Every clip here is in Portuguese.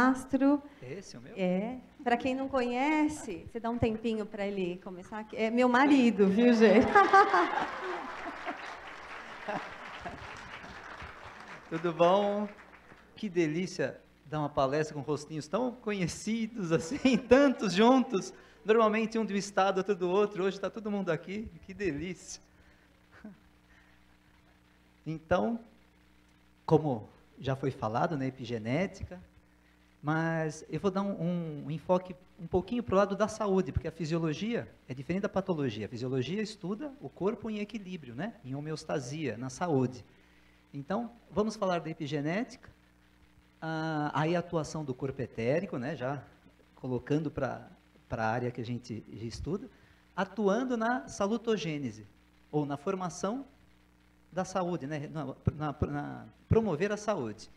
Astro. Esse é o meu? Para quem não conhece, você dá um tempinho para ele começar aqui. É meu marido, viu, gente? Tudo bom? Que delícia dar uma palestra com rostinhos tão conhecidos assim, tantos juntos. Normalmente um de um estado, outro do outro. Hoje está todo mundo aqui. Que delícia. Então, como já foi falado na epigenética, mas eu vou dar um enfoque um pouquinho para o lado da saúde, porque a fisiologia é diferente da patologia. A fisiologia estuda o corpo em equilíbrio, né? Em homeostasia, na saúde. Então, vamos falar da epigenética, aí a atuação do corpo etérico, né? Já colocando para a área que a gente estuda, atuando na salutogênese, ou na formação da saúde, né? Promover a saúde.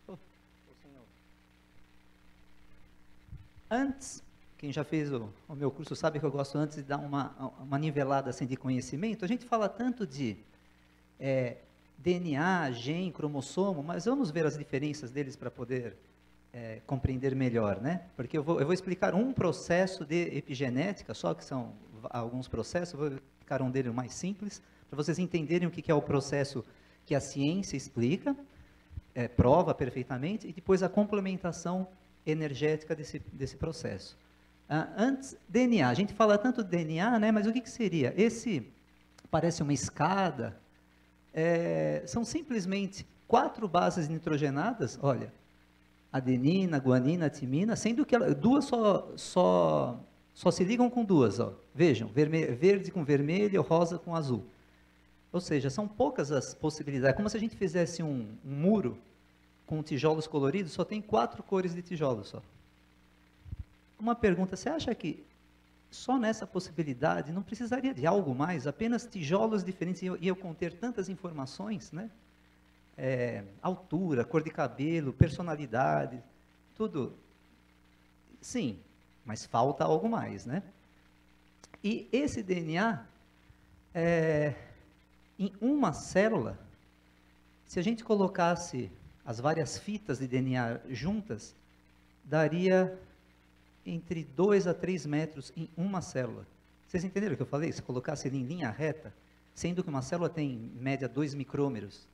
Antes, quem já fez o meu curso sabe que eu gosto antes de dar uma nivelada assim, de conhecimento. A gente fala tanto de DNA, gene, cromossomo, mas vamos ver as diferenças deles para poder compreender melhor, né? Porque eu vou explicar um processo de epigenética, só que são alguns processos, eu vou explicar um deles mais simples, para vocês entenderem o que é o processo que a ciência explica, prova perfeitamente, e depois a complementação energética desse processo. Antes, DNA, a gente fala tanto de DNA, né, mas o que seria? Esse parece uma escada, são simplesmente 4 bases nitrogenadas, olha, adenina, guanina, timina, sendo que duas só se ligam com duas, ó. Vejam, verde com vermelho, rosa com azul. Ou seja, são poucas as possibilidades, é como se a gente fizesse um muro com tijolos coloridos, só tem 4 cores de tijolos só. Uma pergunta, você acha que só nessa possibilidade não precisaria de algo mais? Apenas tijolos diferentes iam conter tantas informações, né? Altura, cor de cabelo, personalidade, tudo. Sim, mas falta algo mais, né? E esse DNA, em uma célula, se a gente colocasse as várias fitas de DNA juntas, daria entre 2 a 3 metros em uma célula. Vocês entenderam o que eu falei? Se colocasse ele em linha reta, sendo que uma célula tem, em média, 2 micrômeros.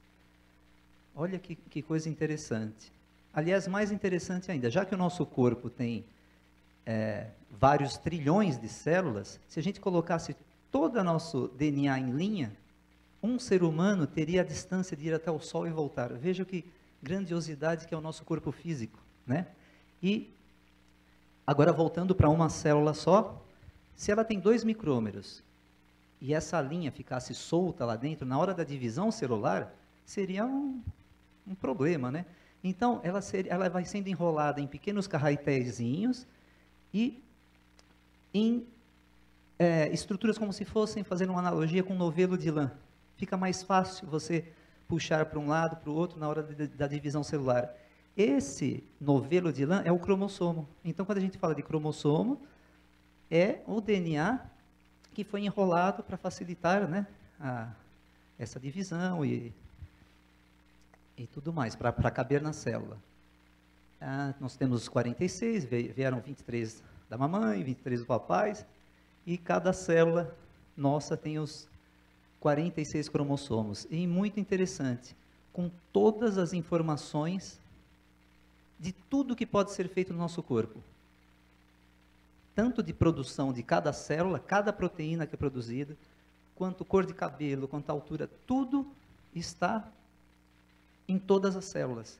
Olha que coisa interessante. Aliás, mais interessante ainda, já que o nosso corpo tem vários trilhões de células, se a gente colocasse todo o nosso DNA em linha, um ser humano teria a distância de ir até o Sol e voltar. Veja que grandiosidade que é o nosso corpo físico, né? E agora voltando para uma célula só, se ela tem 2 micrômeros e essa linha ficasse solta lá dentro, na hora da divisão celular, seria um problema, né? Então, ela vai sendo enrolada em pequenos carretéisinhos e em estruturas como se fossem, fazendo uma analogia com um novelo de lã. Fica mais fácil você puxar para um lado, para o outro, na hora da divisão celular. Esse novelo de lã é o cromossomo. Então, quando a gente fala de cromossomo, é o DNA que foi enrolado para facilitar, né, essa divisão e tudo mais, para caber na célula. Nós temos os 46, vieram 23 da mamãe, 23 do papai, e cada célula nossa tem os 46 cromossomos. E muito interessante, com todas as informações de tudo que pode ser feito no nosso corpo. Tanto de produção de cada célula, cada proteína que é produzida, quanto cor de cabelo, quanto altura, tudo está em todas as células.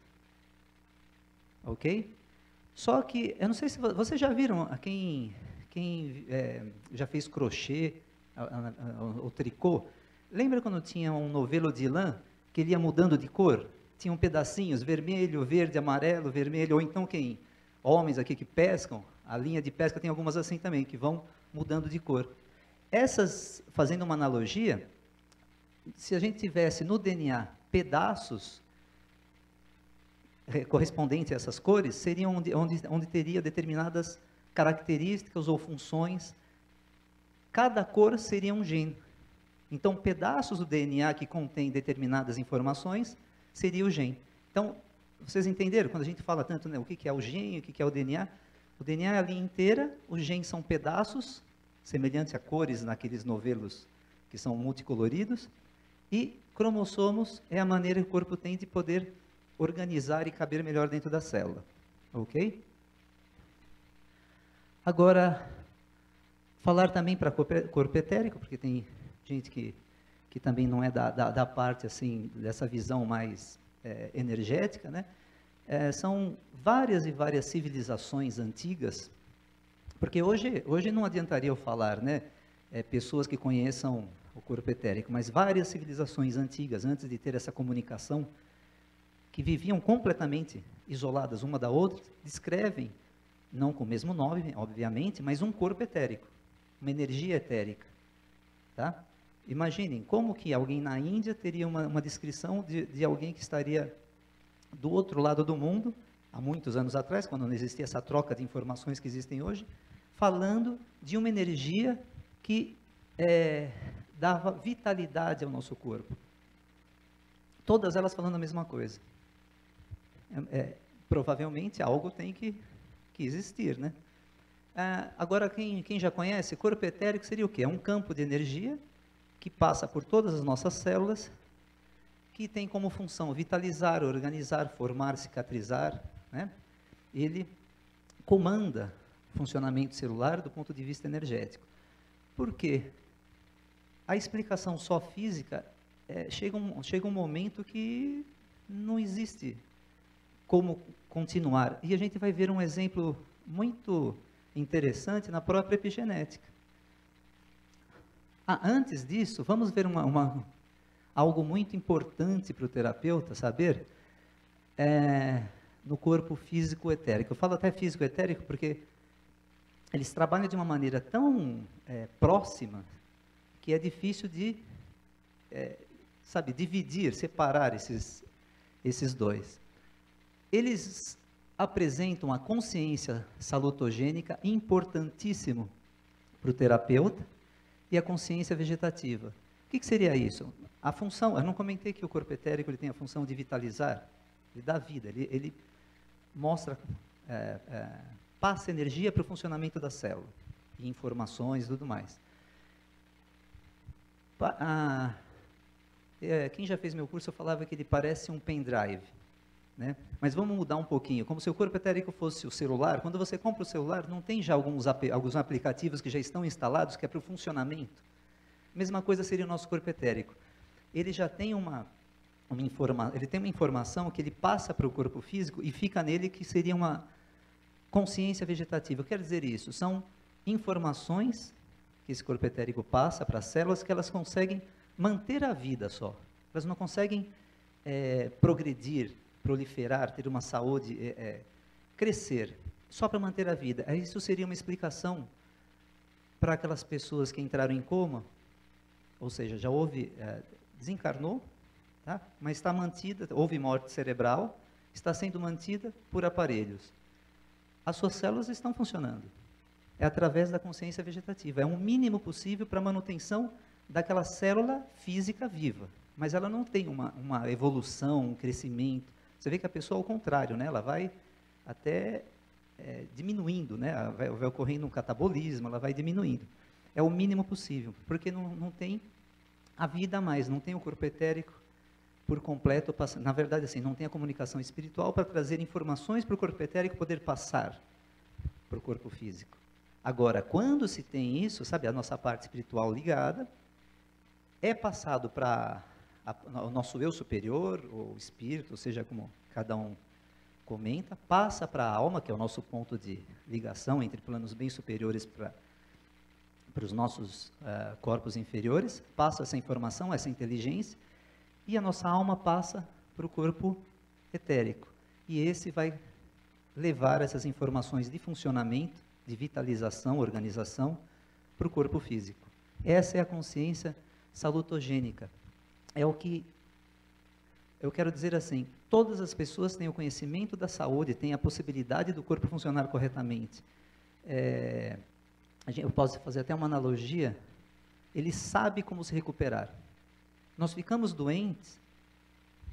Ok? Só que, eu não sei se vocês já viram, quem já fez crochê ou tricô, lembra quando tinha um novelo de lã, que ele ia mudando de cor? Tinham pedacinhos, vermelho, verde, amarelo, vermelho, ou então homens aqui que pescam, a linha de pesca tem algumas assim também, que vão mudando de cor. Essas, fazendo uma analogia, se a gente tivesse no DNA pedaços correspondentes a essas cores, seriam onde teria determinadas características ou funções. Cada cor seria um gene. Então, pedaços do DNA que contém determinadas informações seria o gene. Então, vocês entenderam? Quando a gente fala tanto, né, o que é o gene, o que é o DNA? O DNA é a linha inteira, os genes são pedaços, semelhantes a cores naqueles novelos que são multicoloridos, e cromossomos é a maneira que o corpo tem de poder organizar e caber melhor dentro da célula. Ok? Agora, falar também para corpo etérico, porque tem gente que também não é da parte, assim, dessa visão mais energética, né? São várias e várias civilizações antigas, porque hoje não adiantaria eu falar, né? Pessoas que conheçam o corpo etérico, mas várias civilizações antigas, antes de ter essa comunicação, que viviam completamente isoladas uma da outra, descrevem, não com o mesmo nome, obviamente, mas um corpo etérico, uma energia etérica, tá? Imaginem, como que alguém na Índia teria uma descrição de alguém que estaria do outro lado do mundo, há muitos anos atrás, quando não existia essa troca de informações que existem hoje, falando de uma energia que dava vitalidade ao nosso corpo. Todas elas falando a mesma coisa. Provavelmente algo tem que existir, né? Agora, quem já conhece, corpo etérico seria o quê? É um campo de energia que passa por todas as nossas células, que tem como função vitalizar, organizar, formar, cicatrizar, né? Ele comanda o funcionamento celular do ponto de vista energético. Por quê? A explicação só física, chega um momento que não existe como continuar. E a gente vai ver um exemplo muito interessante na própria epigenética. Antes disso, vamos ver algo muito importante para o terapeuta saber no corpo físico etérico. Eu falo até físico etérico porque eles trabalham de uma maneira tão próxima que é difícil de, dividir, separar esses dois. Eles apresentam a consciência salutogênica, importantíssimo para o terapeuta, e a consciência vegetativa. O que seria isso? A função, eu não comentei que o corpo etérico ele tem a função de vitalizar, ele dá vida, ele mostra, passa energia para o funcionamento da célula, e informações e tudo mais. Quem já fez meu curso, eu falava que ele parece um pendrive, né? Mas vamos mudar um pouquinho, como se o corpo etérico fosse o celular. Quando você compra o celular, não tem já alguns aplicativos que já estão instalados, que é para o funcionamento? Mesma coisa seria o nosso corpo etérico. Ele já tem uma informação que ele passa para o corpo físico e fica nele, que seria uma consciência vegetativa. Eu quero dizer isso, são informações que esse corpo etérico passa para as células, que elas conseguem manter a vida só. Elas não conseguem progredir, proliferar, ter uma saúde, crescer, só para manter a vida. Isso seria uma explicação para aquelas pessoas que entraram em coma, ou seja, já desencarnou, tá? Mas está mantida, houve morte cerebral, está sendo mantida por aparelhos. As suas células estão funcionando. É através da consciência vegetativa. É o mínimo possível para a manutenção daquela célula física viva. Mas ela não tem uma evolução, um crescimento. Você vê que a pessoa, ao contrário, né? Ela vai até diminuindo, né? Vai ocorrendo um catabolismo, ela vai diminuindo. É o mínimo possível, porque não tem a vida a mais, não tem o corpo etérico por completo. Na verdade, assim, não tem a comunicação espiritual para trazer informações para o corpo etérico poder passar para o corpo físico. Agora, quando se tem isso, sabe, a nossa parte espiritual ligada, é passado para o nosso eu superior, ou espírito, ou seja, como cada um comenta, passa para a alma, que é o nosso ponto de ligação entre planos bem superiores para os nossos corpos inferiores, passa essa informação, essa inteligência, e a nossa alma passa para o corpo etérico. E esse vai levar essas informações de funcionamento, de vitalização, organização, para o corpo físico. Essa é a consciência salutogênica. É o que eu quero dizer assim, todas as pessoas têm o conhecimento da saúde, têm a possibilidade do corpo funcionar corretamente. Eu posso fazer até uma analogia, ele sabe como se recuperar. Nós ficamos doentes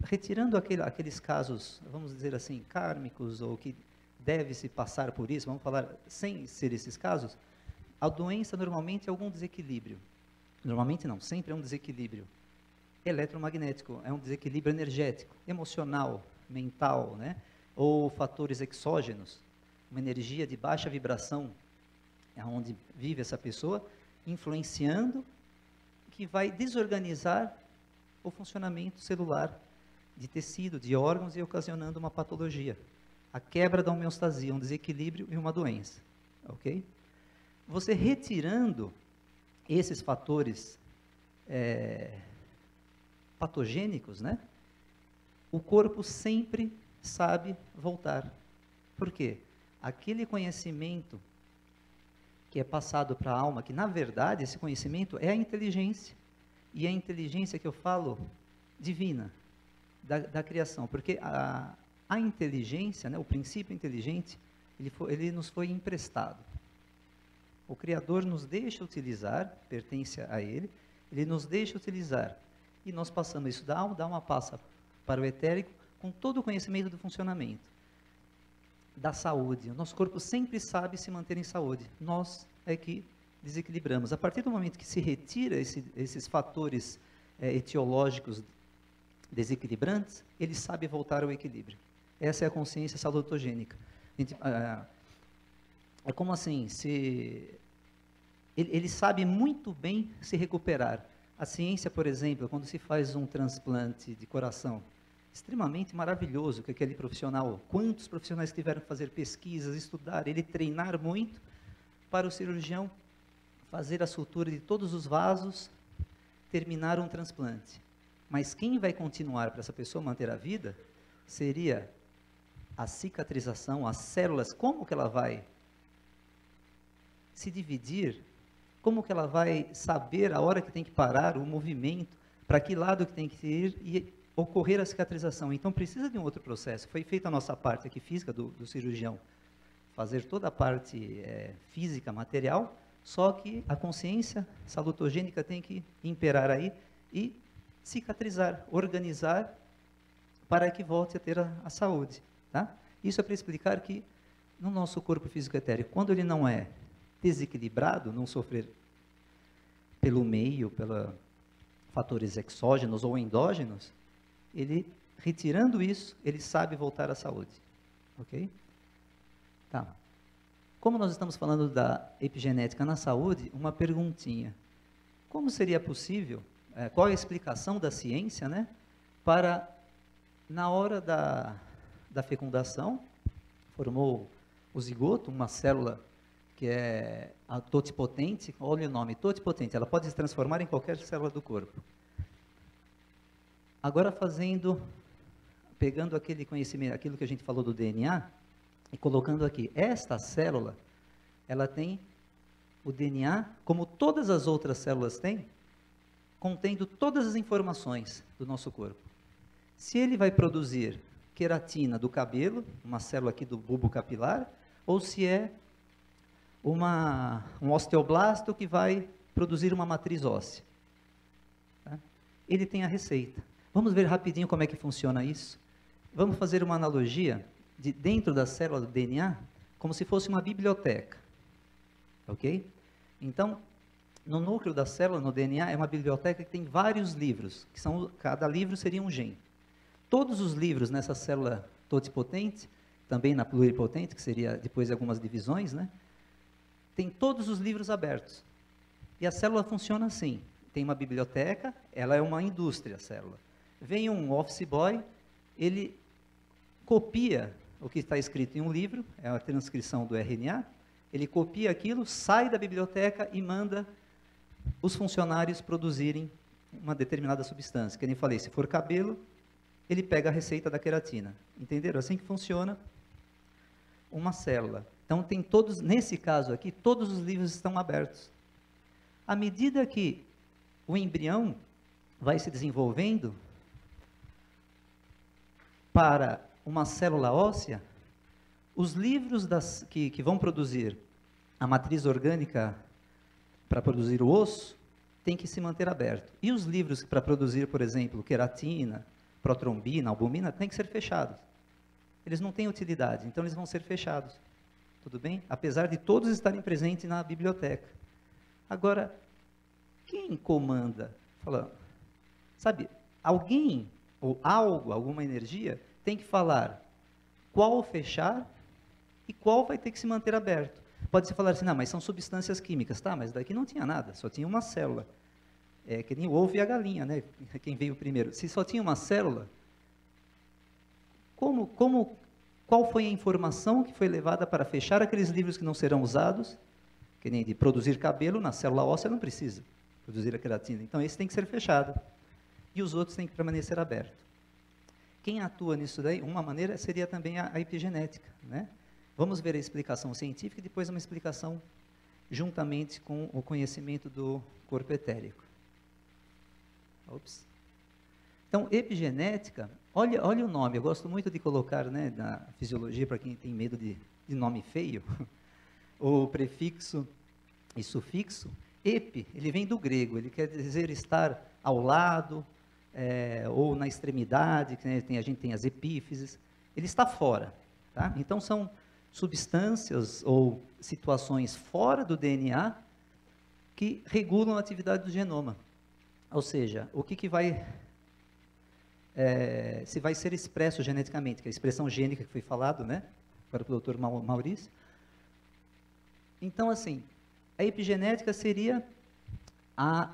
retirando aqueles casos, vamos dizer assim, kármicos, ou que deve-se passar por isso, vamos falar sem ser esses casos, a doença normalmente é algum desequilíbrio. Normalmente não, sempre é um desequilíbrio eletromagnético, é um desequilíbrio energético, emocional, mental, né? Ou fatores exógenos, uma energia de baixa vibração, onde vive essa pessoa, influenciando, que vai desorganizar o funcionamento celular de tecido, de órgãos e ocasionando uma patologia. A quebra da homeostasia, um desequilíbrio e uma doença. Ok? Você retirando esses fatores patogênicos, né? O corpo sempre sabe voltar. Por quê? Aquele conhecimento que é passado para a alma, que na verdade esse conhecimento é a inteligência. E a inteligência que eu falo, divina, da criação. Porque a inteligência, né, o princípio inteligente, ele nos foi emprestado. O Criador nos deixa utilizar, pertence a Ele, Ele nos deixa utilizar. E nós passamos isso da alma, da alma passa para o etérico, com todo o conhecimento do funcionamento. Da saúde. O nosso corpo sempre sabe se manter em saúde. Nós é que desequilibramos. A partir do momento que se retira esses fatores etiológicos desequilibrantes, ele sabe voltar ao equilíbrio. Essa é a consciência salutogênica. É como assim, ele sabe muito bem se recuperar. A ciência, por exemplo, quando se faz um transplante de coração, extremamente maravilhoso que aquele profissional, quantos profissionais tiveram que fazer pesquisas, estudar, ele treinar muito para o cirurgião fazer a sutura de todos os vasos, terminar um transplante. Mas quem vai continuar para essa pessoa manter a vida seria a cicatrização, as células, como que ela vai se dividir, como que ela vai saber a hora que tem que parar, o movimento, para que lado que tem que ir e ocorrer a cicatrização. Então precisa de um outro processo. Foi feita a nossa parte aqui física do cirurgião, fazer toda a parte física, material, só que a consciência salutogênica tem que imperar aí e cicatrizar, organizar para que volte a ter a saúde. Tá? Isso é para explicar que no nosso corpo físico etérico, quando ele não é desequilibrado, não sofrer pelo meio, pelos fatores exógenos ou endógenos, ele, retirando isso, ele sabe voltar à saúde. Ok? Tá. Como nós estamos falando da epigenética na saúde, uma perguntinha. Como seria possível, qual é a explicação da ciência, né, para, na hora da fecundação, formou o zigoto, uma célula que é a totipotente, olha o nome, totipotente, ela pode se transformar em qualquer célula do corpo. Agora pegando aquele conhecimento, aquilo que a gente falou do DNA, e colocando aqui, esta célula, ela tem o DNA, como todas as outras células têm, contendo todas as informações do nosso corpo. Se ele vai produzir queratina do cabelo, uma célula aqui do bulbo capilar, ou se é um osteoblasto que vai produzir uma matriz óssea. Tá? Ele tem a receita. Vamos ver rapidinho como é que funciona isso? Vamos fazer uma analogia de dentro da célula do DNA, como se fosse uma biblioteca. Ok? Então, no núcleo da célula, no DNA, é uma biblioteca que tem vários livros, cada livro seria um gene. Todos os livros nessa célula totipotente, também na pluripotente, que seria depois de algumas divisões, né? Tem todos os livros abertos. E a célula funciona assim. Tem uma biblioteca, ela é uma indústria, a célula. Vem um office boy, ele copia o que está escrito em um livro, é a transcrição do RNA, ele copia aquilo, sai da biblioteca e manda os funcionários produzirem uma determinada substância. Que nem falei, se for cabelo, ele pega a receita da queratina. Entenderam? Assim que funciona uma célula. Então, tem todos, nesse caso aqui, todos os livros estão abertos. À medida que o embrião vai se desenvolvendo para uma célula óssea, os livros que vão produzir a matriz orgânica para produzir o osso, tem que se manter aberto. E os livros para produzir, por exemplo, queratina, protrombina, albumina, têm que ser fechados. Eles não têm utilidade, então eles vão ser fechados. Tudo bem? Apesar de todos estarem presentes na biblioteca. Agora, quem comanda? Fala, sabe, alguém ou algo, alguma energia, tem que falar qual fechar e qual vai ter que se manter aberto. Pode-se falar assim, não, mas são substâncias químicas. Tá, mas daqui não tinha nada, só tinha uma célula. É que nem o ovo e a galinha, né? Quem veio primeiro. Se só tinha uma célula, qual foi a informação que foi levada para fechar aqueles livros que não serão usados? Que nem de produzir cabelo, na célula óssea não precisa produzir a queratina. Então, esse tem que ser fechado. E os outros têm que permanecer abertos. Quem atua nisso daí, uma maneira seria também a epigenética, né? Vamos ver a explicação científica e depois uma explicação juntamente com o conhecimento do corpo etérico. Ops. Então, epigenética, olha o nome, eu gosto muito de colocar, né, na fisiologia, para quem tem medo de nome feio, o prefixo e sufixo, epi, ele vem do grego, ele quer dizer estar ao lado, ou na extremidade, né, a gente tem as epífises, ele está fora. Tá? Então, são substâncias ou situações fora do DNA que regulam a atividade do genoma. Ou seja, o que vai, se vai ser expresso geneticamente, que é a expressão gênica que foi falado, né, para o Dr. Maurício. Então, assim, a epigenética seria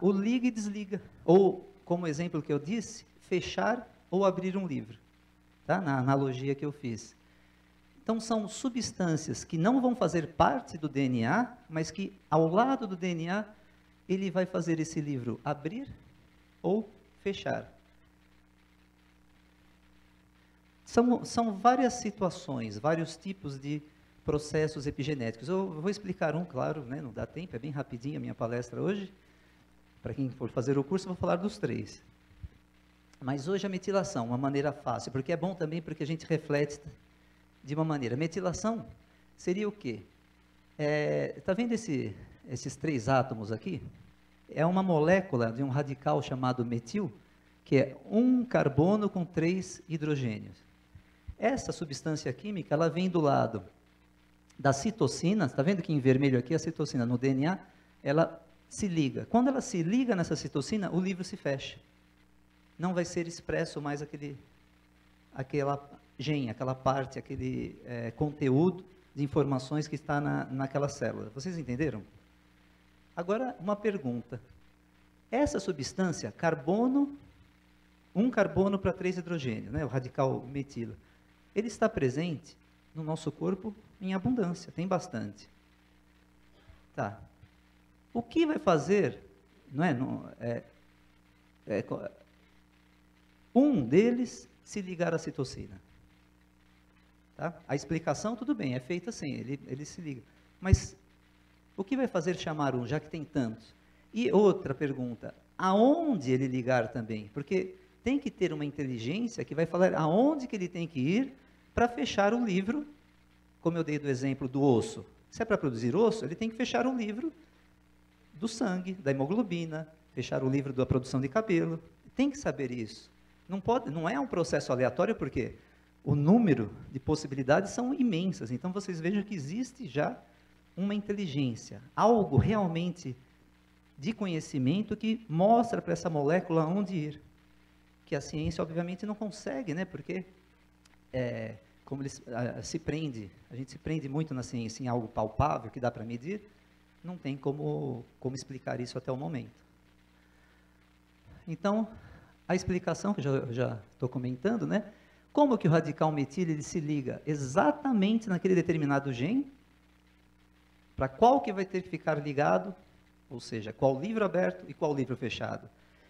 o liga e desliga, ou, como exemplo que eu disse, fechar ou abrir um livro, tá? Na analogia que eu fiz. Então, são substâncias que não vão fazer parte do DNA, mas que, ao lado do DNA, ele vai fazer esse livro abrir ou fechar. São várias situações, vários tipos de processos epigenéticos. Eu vou explicar um, claro, né, não dá tempo, é bem rapidinho a minha palestra hoje. Para quem for fazer o curso, eu vou falar dos 3. Mas hoje a metilação, uma maneira fácil, porque é bom também porque a gente reflete de uma maneira. Metilação seria o quê? Está vendo esses 3 átomos aqui? É uma molécula de um radical chamado metil, que é um carbono com 3 hidrogênios. Essa substância química, ela vem do lado da citocina, está vendo que em vermelho aqui a citocina no DNA, ela se liga. Quando ela se liga nessa citocina, o livro se fecha. Não vai ser expresso mais aquela gene, aquela parte, aquele conteúdo de informações que está naquela célula. Vocês entenderam? Agora, uma pergunta. Essa substância, carbono, um carbono para 3 hidrogênios, né, o radical metilo, ele está presente no nosso corpo em abundância, tem bastante. Tá. O que vai fazer, um deles se ligar à citocina? Tá? A explicação, tudo bem, é feita assim, ele se liga. Mas o que vai fazer chamar um, já que tem tantos? E outra pergunta, aonde ele ligar também? Porque tem que ter uma inteligência que vai falar aonde que ele tem que ir para fechar o livro, como eu dei do exemplo do osso. Se é para produzir osso, ele tem que fechar o livro do sangue, da hemoglobina, fechar o livro da produção de cabelo. Tem que saber isso. Não é um processo aleatório, porque o número de possibilidades são imensas. Então, vocês vejam que existe já uma inteligência, algo realmente de conhecimento que mostra para essa molécula onde ir. Que a ciência, obviamente, não consegue, né? Porque, como a gente se prende muito na ciência em algo palpável, que dá para medir, não tem como explicar isso até o momento. Então, a explicação, que eu já estou comentando, né? Como que o radical metil ele se liga exatamente naquele determinado gene, para qual que vai ter que ficar ligado, ou seja, qual livro aberto e qual livro fechado.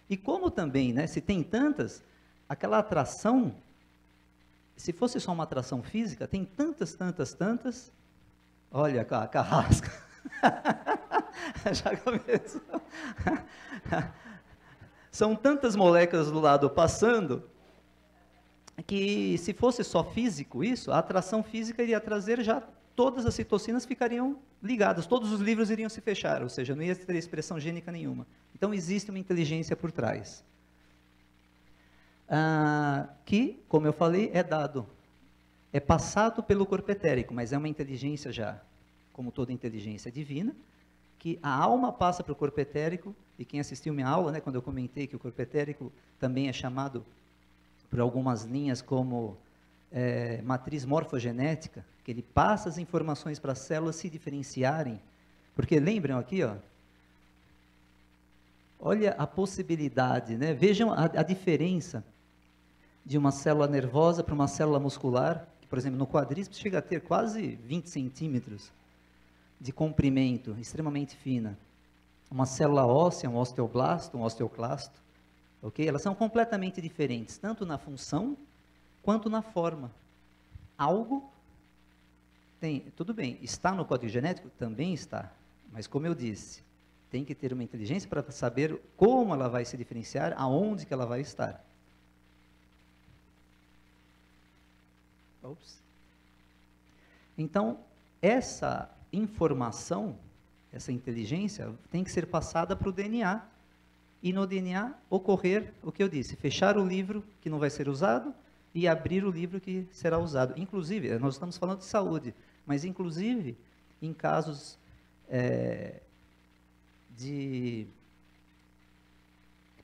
E como também, né, se tem tantas, aquela atração, se fosse só uma atração física, tem tantas, olha a carrasca, já começou, são tantas moléculas do lado passando, que se fosse só físico isso, a atração física iria trazer já, todas as citocinas ficariam ligadas, todos os livros iriam se fechar, ou seja, não ia ter expressão gênica nenhuma. Então existe uma inteligência por trás. que, como eu falei, é passado pelo corpo etérico, mas é uma inteligência já, como toda inteligência divina, que a alma passa para o corpo etérico, e quem assistiu minha aula, né, quando eu comentei que o corpo etérico também é chamado por algumas linhas como matriz morfogenética, que ele passa as informações para as células se diferenciarem, porque lembram aqui, ó, olha a possibilidade, né? Vejam a diferença de uma célula nervosa para uma célula muscular, que, por exemplo, no quadríceps chega a ter quase 20 centímetros de comprimento, extremamente fina. Uma célula óssea, um osteoblasto, um osteoclasto, ok? Elas são completamente diferentes, tanto na função quanto na forma. Algo tudo bem, está no código genético? Também está, mas como eu disse, tem que ter uma inteligência para saber como ela vai se diferenciar, aonde que ela vai estar. Ops. Então, essa informação, essa inteligência, tem que ser passada para o DNA, e no DNA ocorrer o que eu disse, fechar o livro que não vai ser usado e abrir o livro que será usado. Inclusive, nós estamos falando de saúde, mas inclusive em casos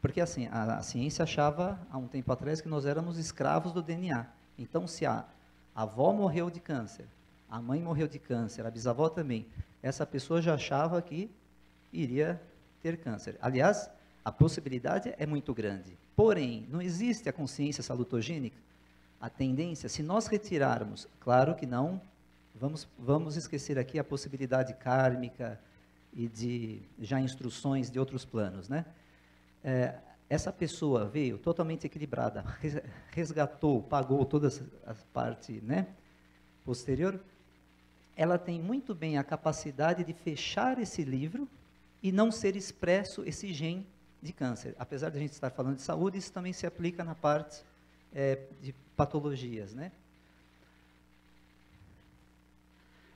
porque assim, a ciência achava há um tempo atrás que nós éramos escravos do DNA. Então, se a avó morreu de câncer, a mãe morreu de câncer, a bisavó também, essa pessoa já achava que iria ter câncer. Aliás, a possibilidade é muito grande. Porém, não existe a consciência salutogênica. A tendência, se nós retirarmos, claro que não, vamos esquecer aqui a possibilidade kármica e de já instruções de outros planos, né? Essa pessoa veio totalmente equilibrada, resgatou, pagou toda a parte, né, posterior, ela tem muito bem a capacidade de fechar esse livro e não ser expresso esse gene de câncer. Apesar de a gente estar falando de saúde, isso também se aplica na parte de patologias, né?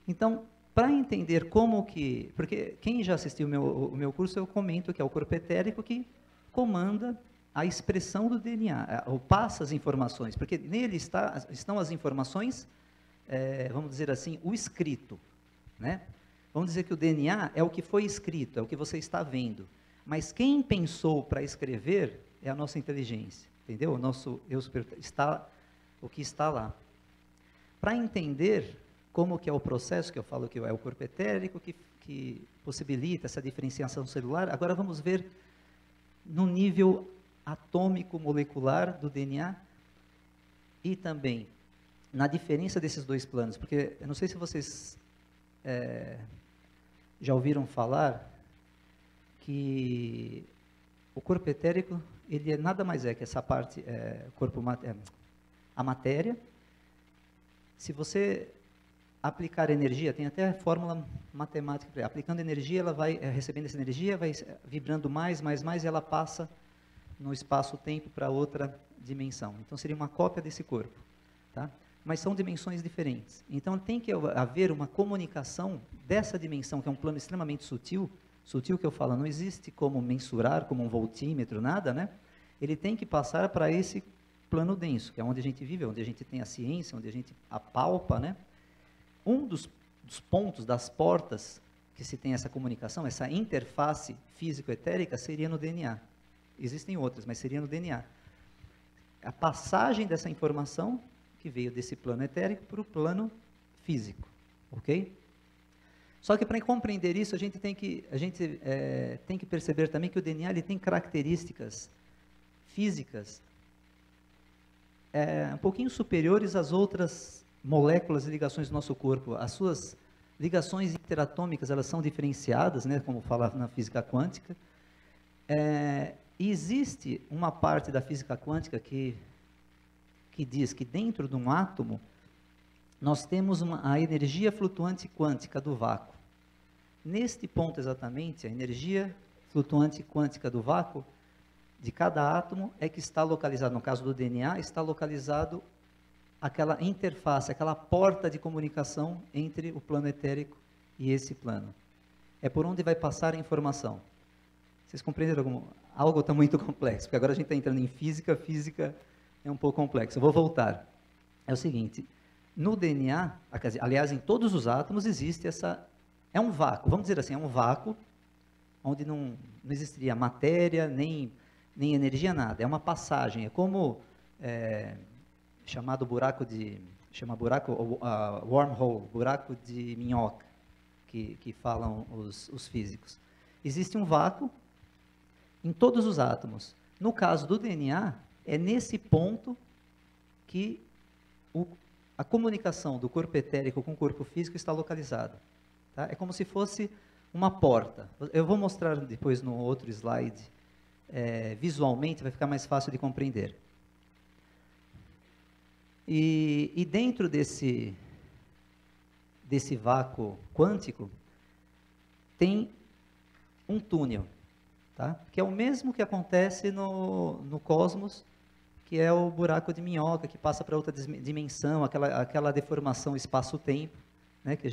Então, para entender como que... Porque quem já assistiu o meu curso, eu comento que é o corpo etérico que comanda a expressão do DNA, ou passa as informações, porque nele estão as informações, vamos dizer assim, o escrito, né? Vamos dizer que o DNA é o que foi escrito, é o que você está vendo, mas quem pensou para escrever é a nossa inteligência, entendeu? O nosso eu superior o que está lá. Para entender como que é o processo, que eu falo que é o corpo etérico, que possibilita essa diferenciação celular, agora vamos ver no nível atômico molecular do DNA e também na diferença desses dois planos, porque eu não sei se vocês já ouviram falar que o corpo etérico, ele nada mais é que essa parte, a matéria. Se você aplicar energia, tem até fórmula matemática, aplicando energia, ela vai recebendo essa energia, vai vibrando mais, e ela passa no espaço-tempo para outra dimensão. Então, seria uma cópia desse corpo, tá? Mas são dimensões diferentes. Então, tem que haver uma comunicação dessa dimensão, que é um plano extremamente sutil que eu falo, não existe como mensurar, como um voltímetro, nada, né? Ele tem que passar para esse plano denso, que é onde a gente vive, onde a gente tem a ciência, onde a gente apalpa, né? Um dos pontos, das portas que se tem essa comunicação, essa interface físico-etérica, seria no DNA. Existem outras, mas seria no DNA. A passagem dessa informação que veio desse plano etérico para o plano físico, ok? Só que para compreender isso, a gente tem que perceber também que o DNA ele tem características físicas um pouquinho superiores às outras moléculas e ligações do nosso corpo. As suas ligações interatômicas, elas são diferenciadas, né, como fala na física quântica. E existe uma parte da física quântica que diz que dentro de um átomo, nós temos a energia flutuante quântica do vácuo. Neste ponto exatamente, a energia flutuante quântica do vácuo de cada átomo é que está localizado, no caso do DNA, está localizado aquela interface, aquela porta de comunicação entre o plano etérico e esse plano. É por onde vai passar a informação. Vocês compreenderam algo está muito complexo, porque agora a gente está entrando em física, física é um pouco complexo. Eu vou voltar. É o seguinte, no DNA, aliás, em todos os átomos existe é um vácuo, vamos dizer assim, é um vácuo, onde não existiria matéria, nem energia, nada. É uma passagem, é como chamado wormhole, buraco de minhoca, que falam os físicos. Existe um vácuo em todos os átomos. No caso do DNA, é nesse ponto que a comunicação do corpo etérico com o corpo físico está localizada. Tá? É como se fosse uma porta. Eu vou mostrar depois no outro slide, visualmente vai ficar mais fácil de compreender. E dentro desse vácuo quântico, tem um túnel, tá? Que é o mesmo que acontece no cosmos, que é o buraco de minhoca, que passa para outra dimensão, aquela deformação espaço-tempo, né? Que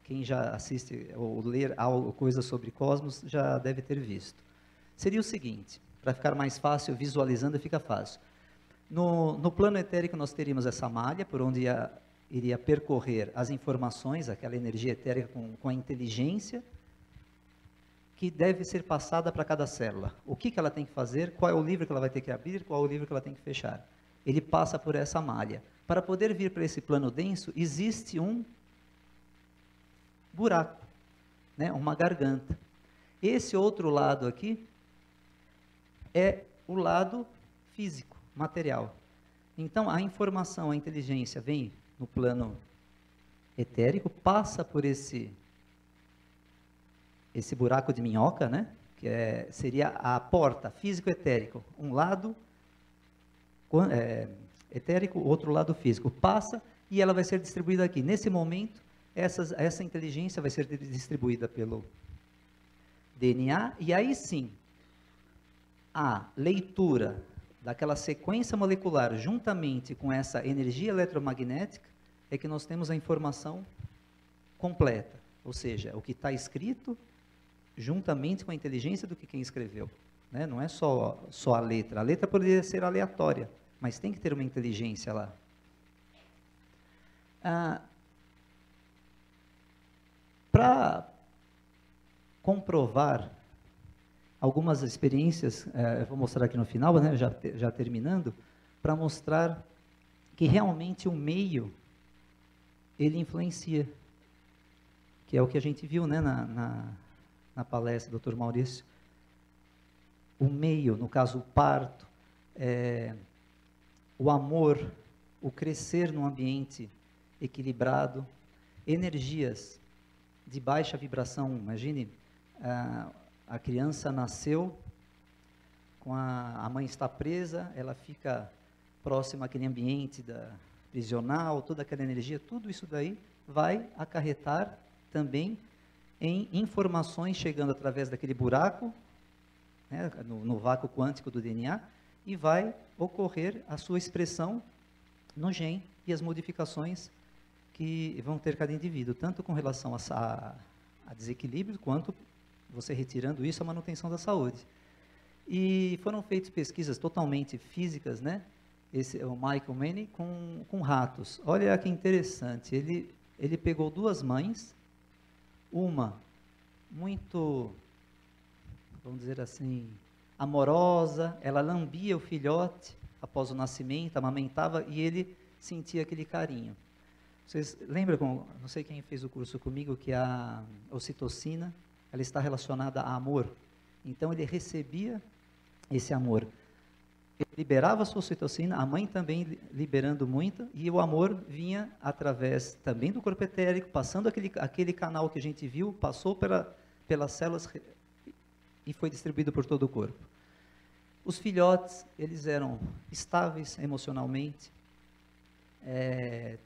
quem já assiste ou ler coisa sobre cosmos, já deve ter visto. Seria o seguinte, para ficar mais fácil, visualizando fica fácil. No plano etérico nós teríamos essa malha, por onde iria percorrer as informações, aquela energia etérica com a inteligência, que deve ser passada para cada célula. O que ela tem que fazer, qual é o livro que ela vai ter que abrir, qual é o livro que ela tem que fechar. Ele passa por essa malha. Para poder vir para esse plano denso, existe um buraco, né? Uma garganta. Esse outro lado aqui é o lado físico, material. Então, a informação, a inteligência vem no plano etérico, passa por esse buraco de minhoca, né? Que seria a porta físico-etérico. Um lado etérico, outro lado físico. Passa e ela vai ser distribuída aqui. Nesse momento, essa inteligência vai ser distribuída pelo DNA, e aí sim, a leitura daquela sequência molecular, juntamente com essa energia eletromagnética, é que nós temos a informação completa. Ou seja, o que está escrito, juntamente com a inteligência do que quem escreveu. Né? Não é só a letra. A letra poderia ser aleatória, mas tem que ter uma inteligência lá. Para comprovar algumas experiências, eu vou mostrar aqui no final, né, já terminando, para mostrar que realmente o meio, ele influencia, que é o que a gente viu, né, na palestra do Dr. Maurício. O meio, no caso o parto, o amor, o crescer num ambiente equilibrado, energias de baixa vibração. Imagine, a criança nasceu, a mãe está presa, ela fica próxima àquele ambiente prisional, toda aquela energia, tudo isso daí vai acarretar também em informações chegando através daquele buraco, né, no vácuo quântico do DNA, e vai ocorrer a sua expressão no gene e as modificações que vão ter cada indivíduo, tanto com relação a desequilíbrio, quanto você retirando isso, a manutenção da saúde. E foram feitas pesquisas totalmente físicas, né? O Michael Manning com ratos. Olha que interessante, ele pegou duas mães, uma muito, vamos dizer assim, amorosa, ela lambia o filhote após o nascimento, amamentava, e ele sentia aquele carinho. Vocês lembram, não sei quem fez o curso comigo, que a ocitocina, ela está relacionada a amor. Então ele recebia esse amor. Ele liberava a sua ocitocina, a mãe também liberando muito, e o amor vinha através também do corpo etérico, passando aquele canal que a gente viu, passou pelas células e foi distribuído por todo o corpo. Os filhotes, eles eram estáveis emocionalmente,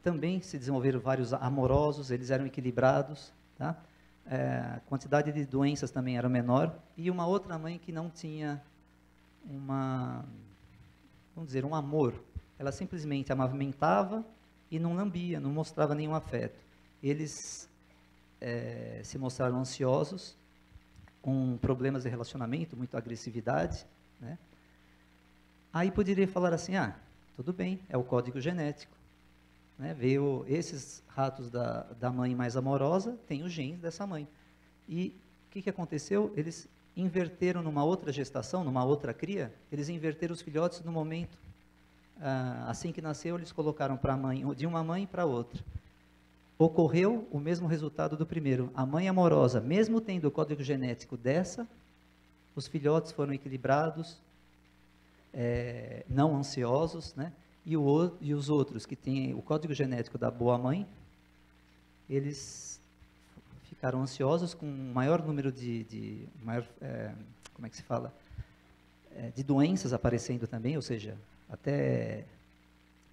também se desenvolveram vários amorosos, eles eram equilibrados, tá? A quantidade de doenças também era menor, e uma outra mãe que não tinha vamos dizer, um amor, ela simplesmente amamentava e não lambia, não mostrava nenhum afeto. Eles se mostraram ansiosos, com problemas de relacionamento, muita agressividade, né? Aí poderia falar assim, ah, tudo bem, é o código genético, né? Veio esses ratos da mãe mais amorosa, tem os genes dessa mãe. E o que aconteceu? Eles inverteram numa outra gestação, numa outra cria, eles inverteram os filhotes no momento. Assim que nasceu, eles colocaram para a mãe, de uma mãe para outra. Ocorreu o mesmo resultado do primeiro. A mãe amorosa, mesmo tendo o código genético dessa, os filhotes foram equilibrados, não ansiosos, né? E os outros que têm o código genético da boa mãe, eles ficaram ansiosos com um maior número como é que se fala? De doenças aparecendo também, ou seja, até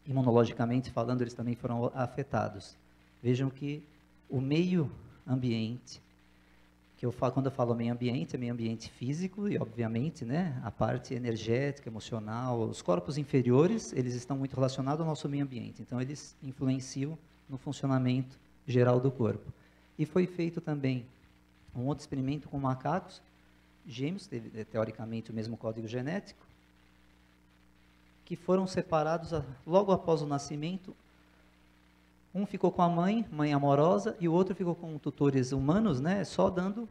imunologicamente falando, eles também foram afetados. Vejam que o meio ambiente, quando eu falo meio ambiente, é meio ambiente físico e, obviamente, né, a parte energética, emocional, os corpos inferiores, eles estão muito relacionados ao nosso meio ambiente. Então, eles influenciam no funcionamento geral do corpo. E foi feito também um outro experimento com macacos, gêmeos, teoricamente o mesmo código genético, que foram separados logo após o nascimento. Um ficou com a mãe amorosa, e o outro ficou com tutores humanos, né, só dando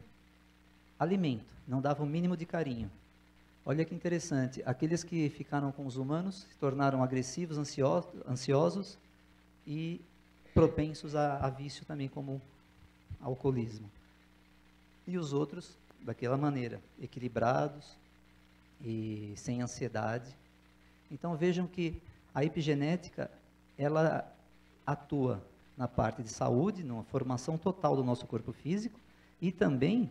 alimento, não dava o mínimo de carinho. Olha que interessante, aqueles que ficaram com os humanos se tornaram agressivos, ansiosos e propensos a vício também, como alcoolismo. E os outros, daquela maneira, equilibrados e sem ansiedade. Então vejam que a epigenética, ela atua na parte de saúde, na formação total do nosso corpo físico, e também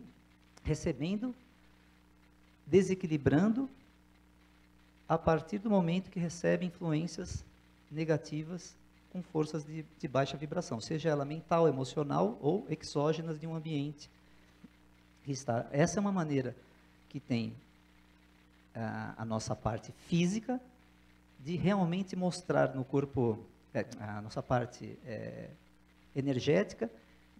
desequilibrando a partir do momento que recebe influências negativas com forças de baixa vibração, seja ela mental, emocional ou exógenas de um ambiente que está. Essa é uma maneira que tem a nossa parte física de realmente mostrar no corpo, a nossa parte energética,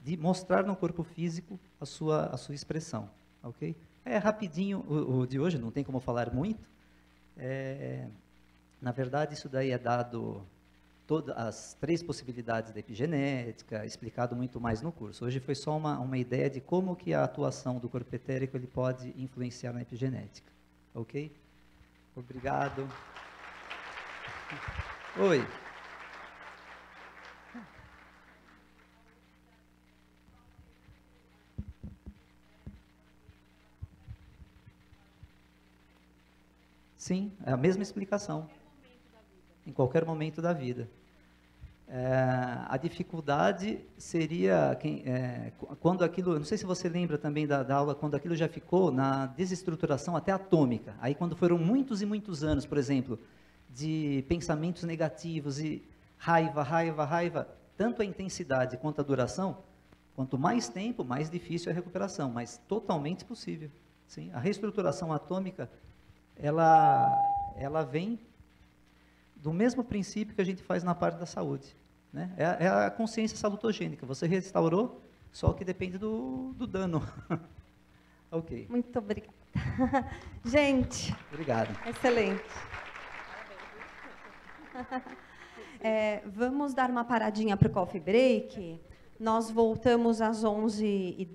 de mostrar no corpo físico a sua expressão, ok? Rapidinho o de hoje, não tem como falar muito. Na verdade, isso daí é dado todas as 3 possibilidades da epigenética, explicado muito mais no curso. Hoje foi só uma ideia de como que a atuação do corpo etérico ele pode influenciar na epigenética, ok? Obrigado. Oi. Sim, é a mesma explicação. Em qualquer momento da vida. A dificuldade seria quando aquilo, não sei se você lembra também da aula, quando aquilo já ficou na desestruturação até atômica. Aí quando foram muitos e muitos anos, por exemplo, de pensamentos negativos e raiva, tanto a intensidade quanto a duração, quanto mais tempo, mais difícil é a recuperação, mas totalmente possível. Sim? A reestruturação atômica, ela vem do mesmo princípio que a gente faz na parte da saúde, né? É a consciência salutogênica, você restaurou, só que depende do dano. Ok. Muito obrigada. Gente. Obrigado. Excelente. Vamos dar uma paradinha para o coffee break. Nós voltamos às 11h10.